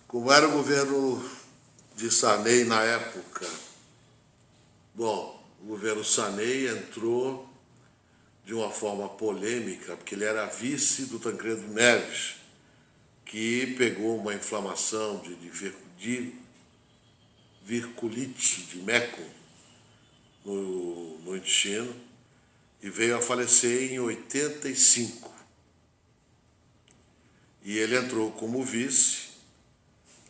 Como era o governo de Sarney na época? Bom, o governo Sarney entrou de uma forma polêmica, porque ele era vice do Tancredo Neves, que pegou uma inflamação de virculite de Mecum no intestino e veio a falecer em 85. E ele entrou como vice.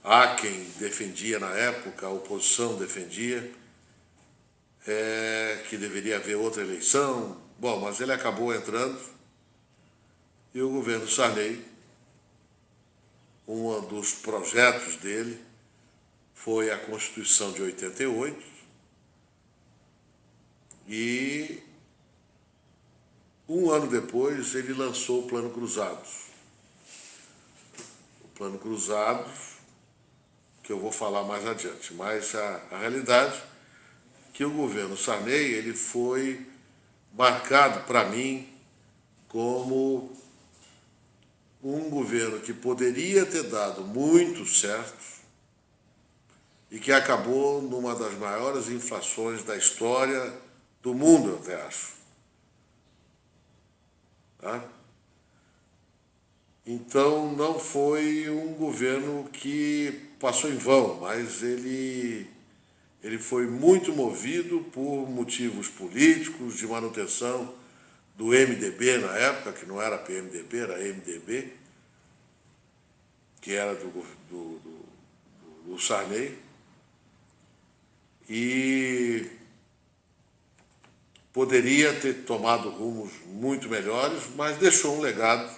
Há quem defendia na época, a oposição defendia, que deveria haver outra eleição. Bom, mas ele acabou entrando e o governo Sarney, um dos projetos dele foi a Constituição de 88 e um ano depois ele lançou o Plano Cruzado. O Plano Cruzado, que eu vou falar mais adiante, mas a realidade é que o governo Sarney ele foi marcado para mim como um governo que poderia ter dado muito certo e que acabou numa das maiores inflações da história do mundo, eu até acho. Tá? Então, não foi um governo que passou em vão, mas ele foi muito movido por motivos políticos, de manutenção do MDB na época, que não era PMDB, era MDB, que era do Sarney, e poderia ter tomado rumos muito melhores, mas deixou um legado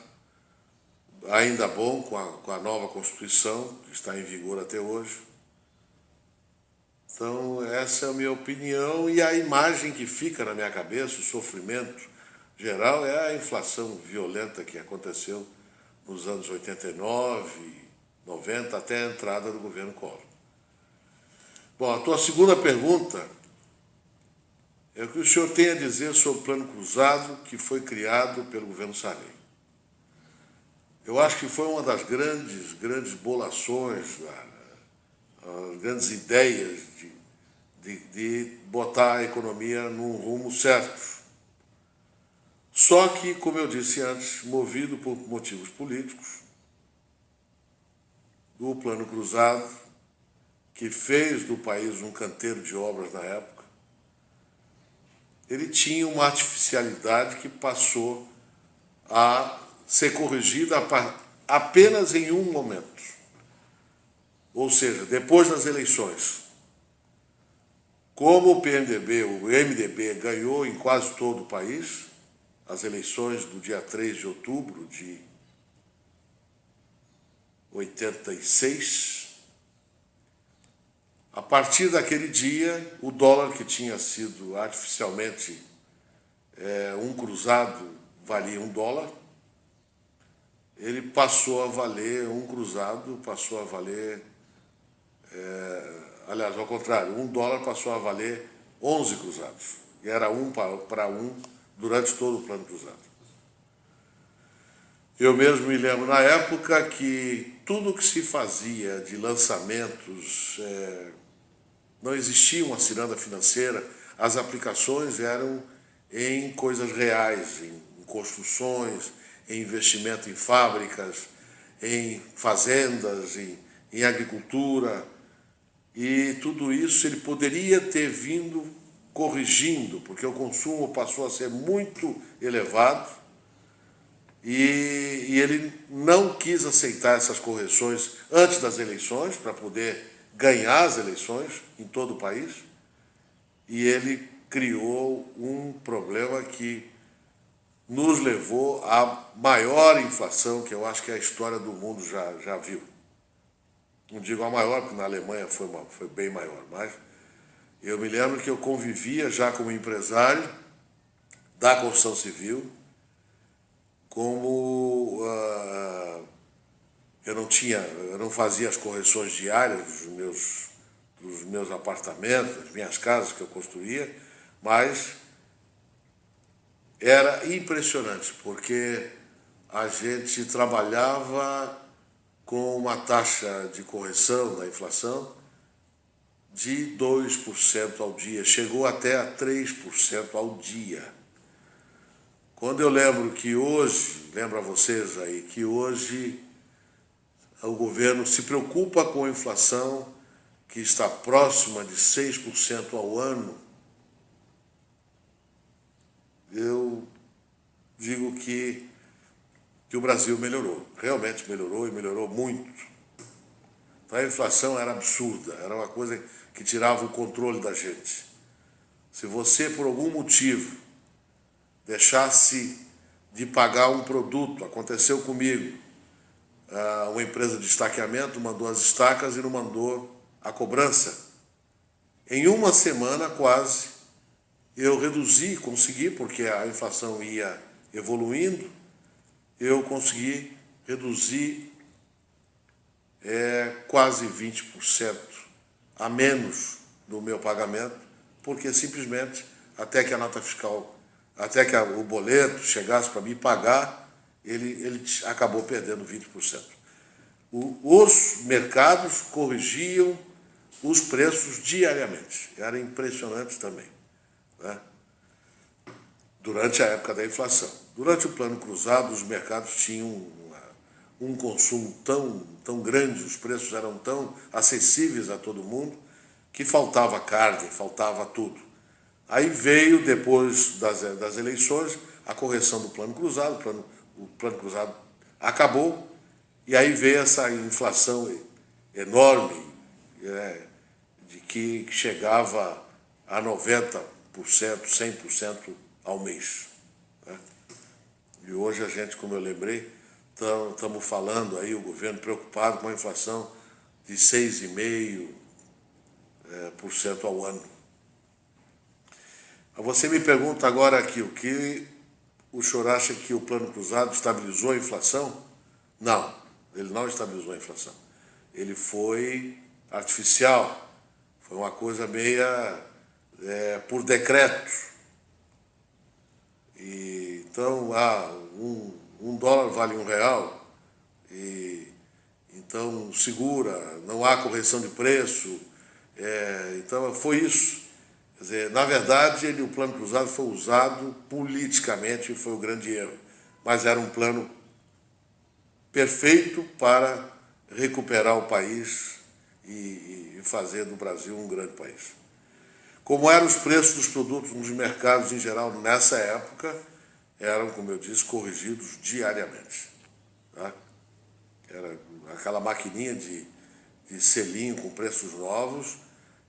ainda bom com a nova Constituição, que está em vigor até hoje. Então, essa é a minha opinião, e a imagem que fica na minha cabeça, o sofrimento geral, é a inflação violenta que aconteceu nos anos 89, 90, até a entrada do governo Collor. Bom, a tua segunda pergunta é o que o senhor tem a dizer sobre o Plano Cruzado que foi criado pelo governo Sarney. Eu acho que foi uma das grandes bolações, grandes ideias de botar a economia num rumo certo. Só que, como eu disse antes, movido por motivos políticos, o Plano Cruzado, que fez do país um canteiro de obras na época, ele tinha uma artificialidade que passou a ser corrigida apenas em um momento. Ou seja, depois das eleições. Como o PMDB, o MDB ganhou em quase todo o país, as eleições do dia 3 de outubro de 86, a partir daquele dia, o dólar que tinha sido artificialmente um cruzado valia $1, ele passou a valer, um cruzado passou a valer, aliás, ao contrário, $1 passou a valer 11 cruzados, e era um para um durante todo o Plano Cruzado. Eu mesmo me lembro na época que tudo que se fazia de lançamentos, não existia uma ciranda financeira, as aplicações eram em coisas reais, em construções, em investimento em fábricas, em fazendas, em agricultura, e tudo isso ele poderia ter vindo corrigindo, porque o consumo passou a ser muito elevado e ele não quis aceitar essas correções antes das eleições, para poder ganhar as eleições em todo o país, e ele criou um problema que nos levou à maior inflação que eu acho que a história do mundo já viu. Não digo a maior, porque na Alemanha foi bem maior, mas eu me lembro que eu convivia já como empresário da construção civil, como eu não fazia as correções diárias dos meus apartamentos, das minhas casas que eu construía, mas era impressionante, porque a gente trabalhava com uma taxa de correção da inflação de 2% ao dia, chegou até a 3% ao dia. Quando eu lembro que hoje, lembro a vocês aí, que hoje o governo se preocupa com a inflação que está próxima de 6% ao ano, eu digo que o Brasil melhorou, realmente melhorou e melhorou muito. Então a inflação era absurda, era uma coisa que tirava o controle da gente. Se você, por algum motivo, deixasse de pagar um produto, aconteceu comigo, uma empresa de estaqueamento mandou as estacas e não mandou a cobrança. Em uma semana, quase, eu reduzi, consegui, porque a inflação ia evoluindo, eu consegui reduzir quase 20% a menos no meu pagamento, porque simplesmente, até que a nota fiscal, até que o boleto chegasse para me pagar, ele acabou perdendo 20%. Os mercados corrigiam os preços diariamente. Era impressionante também, né? Durante a época da inflação. Durante o Plano Cruzado, os mercados tinham um consumo tão grande, os preços eram tão acessíveis a todo mundo, que faltava carne, faltava tudo. Aí veio, depois das eleições, a correção do Plano Cruzado, o Plano Cruzado acabou, e aí veio essa inflação enorme, de que chegava a 90%, 100% ao mês, né? E hoje a gente, como eu lembrei, estamos falando aí, o governo preocupado com a inflação de 6,5% ao ano. Você me pergunta agora aqui, o que o senhor acha que o Plano Cruzado estabilizou a inflação? Não, ele não estabilizou a inflação. Ele foi artificial, foi uma coisa meia por decreto. E, então, um dólar vale R$1, e então segura, não há correção de preço. Então, foi isso. Quer dizer, na verdade, o Plano Cruzado foi usado politicamente, e foi o grande erro. Mas era um plano perfeito para recuperar o país e fazer do Brasil um grande país. Como eram os preços dos produtos nos mercados em geral nessa época, eram, como eu disse, corrigidos diariamente, tá? Era aquela maquininha de selinho com preços novos,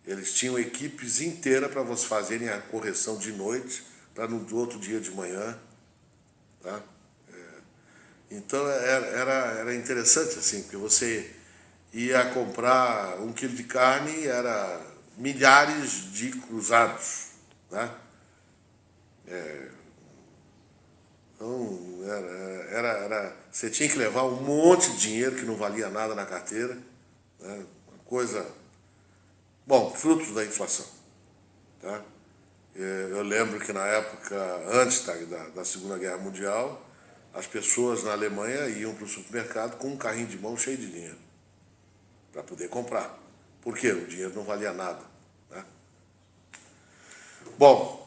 eles tinham equipes inteiras para vocês fazerem a correção de noite, para no outro dia de manhã, tá? Então era interessante assim, porque você ia comprar 1 quilo de carne, era milhares de cruzados, né? Então, você tinha que levar um monte de dinheiro que não valia nada na carteira, né? Uma coisa... Bom, frutos da inflação, tá? Eu lembro que na época, antes da Segunda Guerra Mundial, as pessoas na Alemanha iam para o supermercado com um carrinho de mão cheio de dinheiro para poder comprar. Por quê? O dinheiro não valia nada, né? Bom,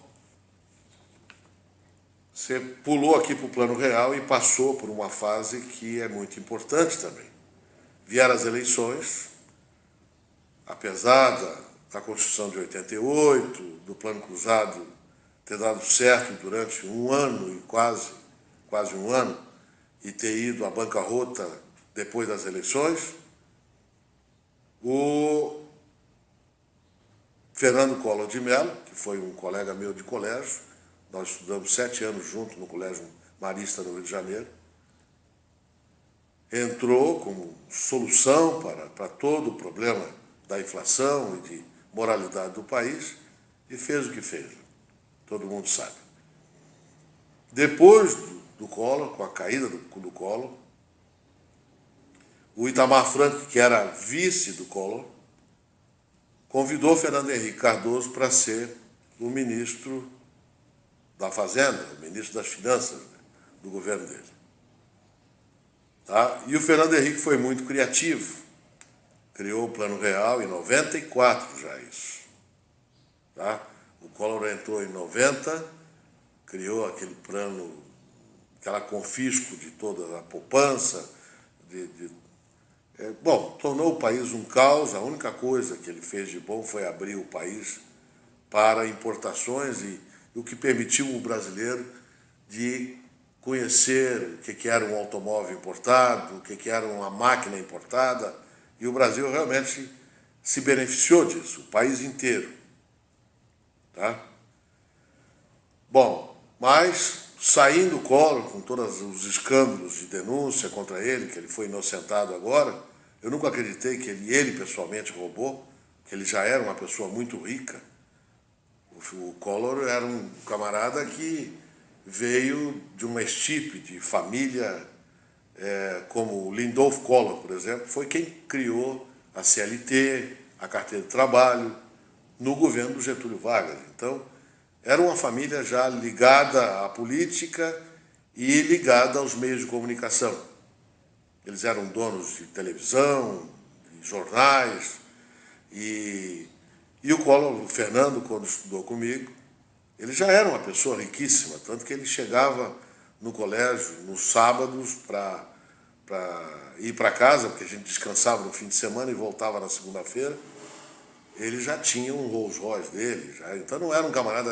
você pulou aqui para o Plano Real e passou por uma fase que é muito importante também. Vieram as eleições, apesar da Constituição de 88, do Plano Cruzado ter dado certo durante um ano e quase um ano, e ter ido à bancarrota depois das eleições, o Fernando Collor de Mello, que foi um colega meu de colégio, nós estudamos 7 anos juntos no Colégio Marista no Rio de Janeiro, entrou como solução para todo o problema da inflação e de moralidade do país e fez o que fez. Todo mundo sabe. Depois do Collor, com a caída do Collor, o Itamar Franco, que era vice do Collor, convidou Fernando Henrique Cardoso para ser o ministro da Fazenda, o ministro das Finanças, né, do governo dele. Tá? E o Fernando Henrique foi muito criativo. Criou o Plano Real em 94 já isso. Tá? O Collor entrou em 90, criou aquele plano, aquela confisco de toda a poupança, tornou o país um caos. A única coisa que ele fez de bom foi abrir o país para importações e o que permitiu o brasileiro de conhecer o que era um automóvel importado, o que era uma máquina importada, e o Brasil realmente se beneficiou disso, o país inteiro. Tá? Bom, mas saindo o Collor, com todos os escândalos de denúncia contra ele, que ele foi inocentado agora, eu nunca acreditei que ele pessoalmente roubou, que ele já era uma pessoa muito rica. O Collor era um camarada que veio de uma estipe de família, como o Lindolf Collor, por exemplo, foi quem criou a CLT, a carteira de trabalho, no governo do Getúlio Vargas. Então, era uma família já ligada à política e ligada aos meios de comunicação. Eles eram donos de televisão, de jornais, e o Collor, o Fernando, quando estudou comigo, ele já era uma pessoa riquíssima, tanto que ele chegava no colégio nos sábados para ir para casa, porque a gente descansava no fim de semana e voltava na segunda-feira. Ele já tinha um Rolls Royce dele, já. Então não era um camarada,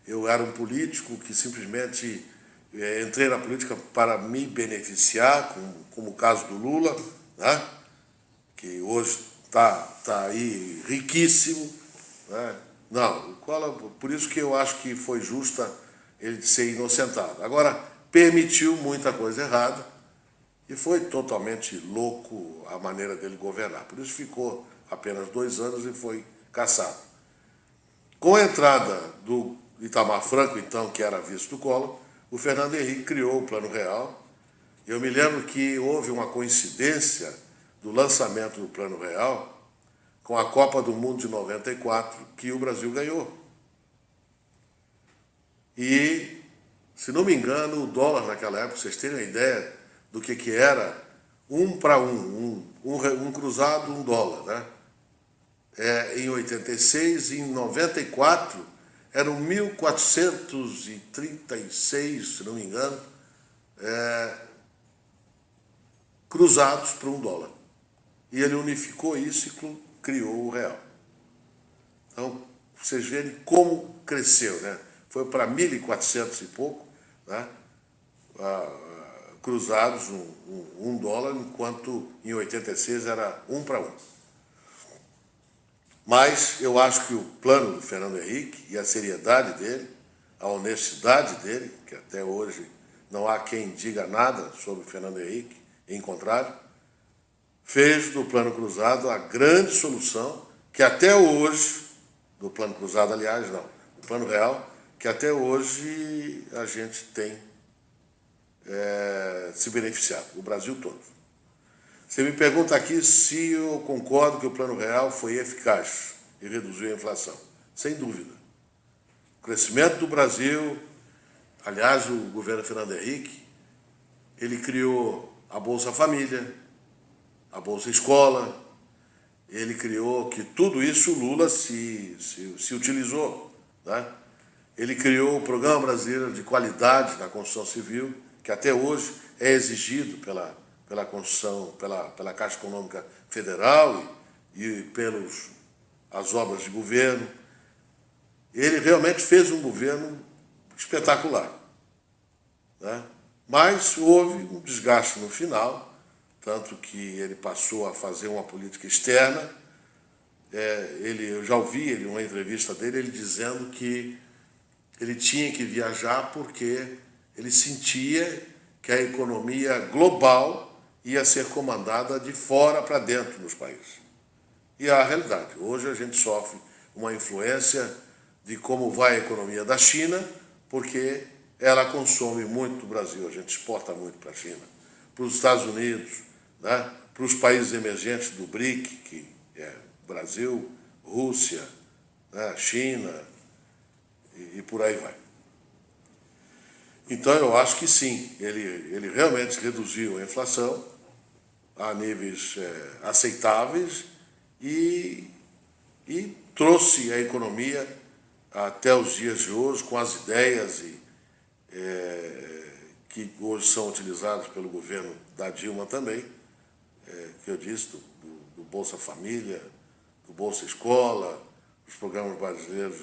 eu era um político que simplesmente entrei na política para me beneficiar, como o caso do Lula, né? Que hoje está aí riquíssimo. Né? Não, o Collor, por isso que eu acho que foi justa ele ser inocentado. Agora, permitiu muita coisa errada e foi totalmente louco a maneira dele governar. Por isso ficou apenas 2 anos e foi cassado. Com a entrada do Itamar Franco, então, que era vice do Collor, o Fernando Henrique criou o Plano Real. Eu me lembro que houve uma coincidência do lançamento do Plano Real com a Copa do Mundo de 94, que o Brasil ganhou. E, se não me engano, o dólar naquela época, vocês terem uma ideia do que era 1 para 1, um cruzado, $1, né? Em 86 e em 94 eram 1.436, se não me engano, cruzados para $1. E ele unificou isso e criou o real. Então, vocês verem como cresceu, né? Foi para 1.400 e pouco, né? Cruzados, $1, enquanto em 86 era 1 para 1. Mas eu acho que o plano do Fernando Henrique e a seriedade dele, a honestidade dele, que até hoje não há quem diga nada sobre o Fernando Henrique, em contrário, fez do Plano Cruzado a grande solução que até hoje, do Plano Cruzado, aliás, não, do Plano Real, que até hoje a gente tem se beneficiado, o Brasil todo. Você me pergunta aqui se eu concordo que o Plano Real foi eficaz e reduziu a inflação. Sem dúvida. O crescimento do Brasil, aliás, o governo Fernando Henrique, ele criou a Bolsa Família, a Bolsa Escola, ele criou que tudo isso o Lula se utilizou. Né? Ele criou o Programa Brasileiro de Qualidade na Construção Civil, que até hoje é exigido pela Constituição, pela Caixa Econômica Federal e pelas obras de governo. Ele realmente fez um governo espetacular. Né? Mas houve um desgaste no final, tanto que ele passou a fazer uma política externa. Eu já ouvi uma entrevista dele, ele dizendo que ele tinha que viajar porque ele sentia que a economia global ia ser comandada de fora para dentro nos países. E a realidade, hoje a gente sofre uma influência de como vai a economia da China, porque ela consome muito do Brasil, a gente exporta muito para a China, para os Estados Unidos, né? Para os países emergentes do BRIC, que é Brasil, Rússia, né? China e por aí vai. Então, eu acho que sim, ele realmente reduziu a inflação a níveis aceitáveis e trouxe a economia até os dias de hoje com as ideias que hoje são utilizadas pelo governo da Dilma também, que eu disse, do Bolsa Família, do Bolsa Escola, os programas brasileiros,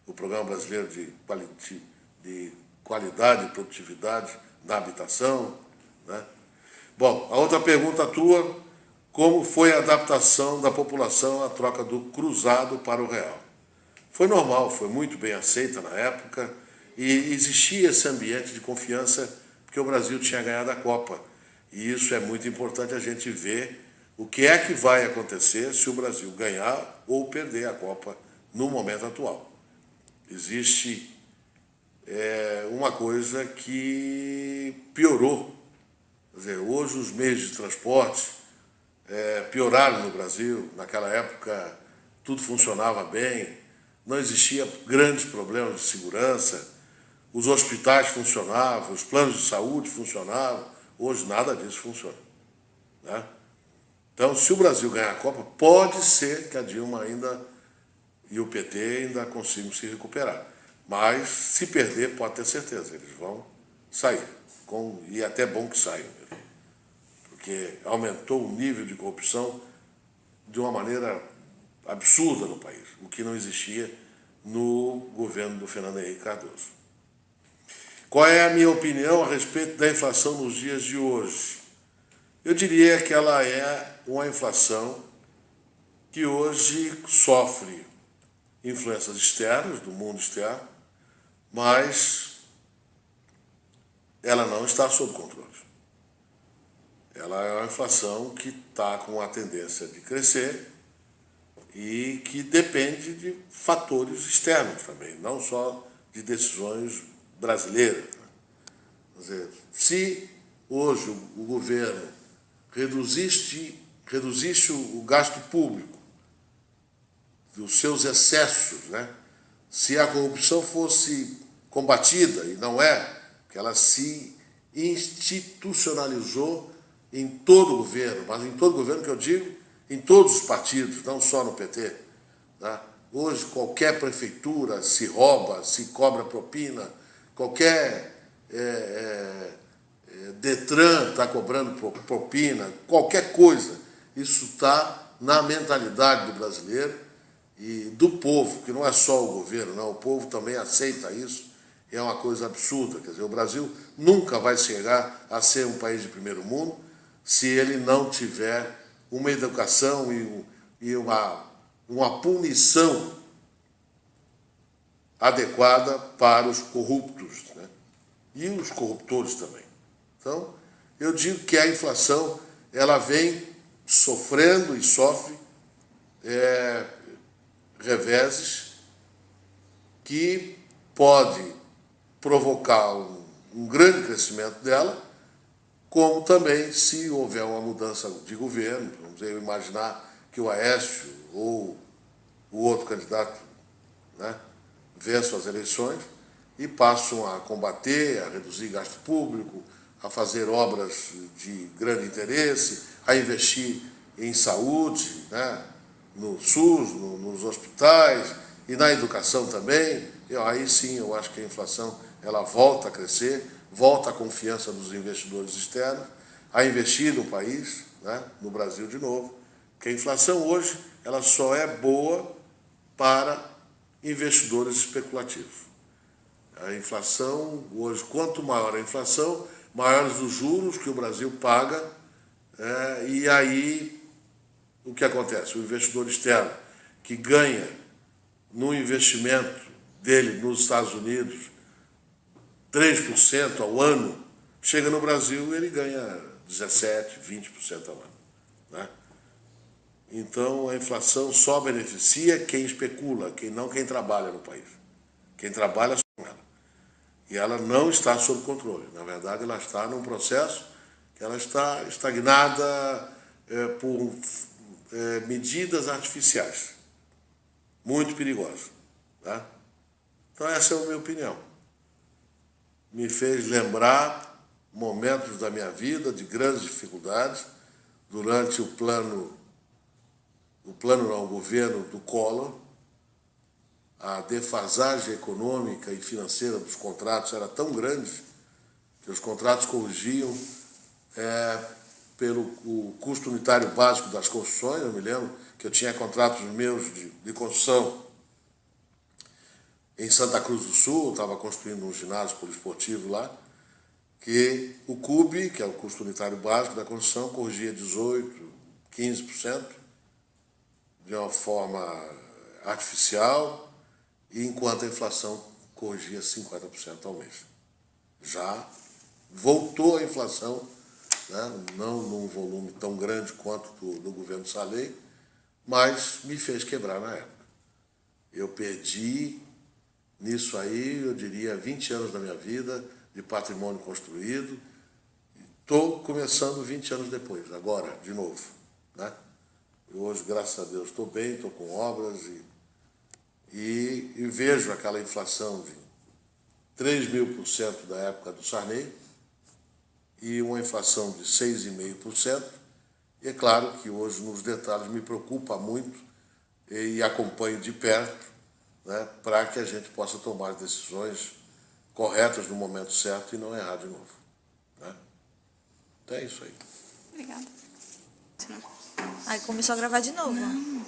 o Programa Brasileiro de Qualidade e Produtividade na Habitação, né? Bom, a outra pergunta tua, como foi a adaptação da população à troca do cruzado para o real? Foi normal, foi muito bem aceita na época e existia esse ambiente de confiança porque o Brasil tinha ganhado a Copa. E isso é muito importante a gente ver o que é que vai acontecer se o Brasil ganhar ou perder a Copa no momento atual. Existe uma coisa que piorou. Quer dizer, hoje os meios de transporte pioraram no Brasil. Naquela época tudo funcionava bem, não existia grandes problemas de segurança, os hospitais funcionavam, os planos de saúde funcionavam. Hoje nada disso funciona, né? Então, se o Brasil ganhar a Copa, pode ser que a Dilma e o PT ainda consigam se recuperar. Mas, se perder, pode ter certeza, eles vão sair. E é até bom que saiam mesmo, porque aumentou o nível de corrupção de uma maneira absurda no país, o que não existia no governo do Fernando Henrique Cardoso. Qual é a minha opinião a respeito da inflação nos dias de hoje? Eu diria que ela é uma inflação que hoje sofre influências externas, do mundo externo, mas ela não está sob controle. Ela é uma inflação que está com a tendência de crescer e que depende de fatores externos também, não só de decisões brasileiras. Quer dizer, se hoje o governo reduzisse o gasto público, dos seus excessos, né? Se a corrupção fosse combatida, e não é, porque ela se institucionalizou em todo o governo, mas em todo o governo que eu digo, em todos os partidos, não só no PT. Tá? Hoje, qualquer prefeitura se rouba, se cobra propina, qualquer Detran está cobrando propina, qualquer coisa. Isso está na mentalidade do brasileiro e do povo, que não é só o governo, não, o povo também aceita isso. É uma coisa absurda. Quer dizer, o Brasil nunca vai chegar a ser um país de primeiro mundo se ele não tiver uma educação e uma punição adequada para os corruptos, né? E os corruptores também. Então, eu digo que a inflação ela vem sofrendo e sofre reveses que pode provocar um grande crescimento dela, como também se houver uma mudança de governo, vamos dizer, imaginar que o Aécio ou o outro candidato, né, vençam as eleições e passam a combater, a reduzir gasto público, a fazer obras de grande interesse, a investir em saúde, né, no SUS, nos hospitais e na educação também. Aí sim eu acho que a inflação ela volta a crescer, volta a confiança dos investidores externos a investir no país, né, no Brasil de novo, porque a inflação hoje ela só é boa para investidores especulativos. A inflação, hoje, quanto maior a inflação, maiores os juros que o Brasil paga, e aí o que acontece? O investidor externo que ganha no investimento dele nos Estados Unidos 3% ao ano, chega no Brasil e ele ganha 17%, 20% ao ano, né? Então, a inflação só beneficia quem especula, quem trabalha no país. Quem trabalha com ela. E ela não está sob controle. Na verdade, ela está num processo que ela está estagnada por medidas artificiais, muito perigosas. Tá? Então, essa é a minha opinião. me fez lembrar momentos da minha vida de grandes dificuldades durante o governo do Collor. A defasagem econômica e financeira dos contratos era tão grande que os contratos corrigiam pelo o custo unitário básico das construções. Eu me lembro que eu tinha contratos meus de construção em Santa Cruz do Sul, eu estava construindo um ginásio poliesportivo lá, que o CUB, que é o custo unitário básico da construção, corrigia 18%, 15%, de uma forma artificial, e enquanto a inflação corrigia 50% ao mês. Já voltou a inflação, né, não num volume tão grande quanto do governo Sarney, mas me fez quebrar na época. Eu perdi nisso aí, eu diria, 20 anos da minha vida de patrimônio construído. Estou começando 20 anos depois, agora, de novo. Né? E hoje, graças a Deus, estou bem, estou com obras e vejo aquela inflação de 3.000% da época do Sarney e uma inflação de 6,5%. E é claro que hoje, nos detalhes, me preocupa muito e acompanho de perto, né, para que a gente possa tomar decisões corretas no momento certo e não errar de novo. Né? Então é isso aí. Obrigada. Aí começou a gravar de novo. Não.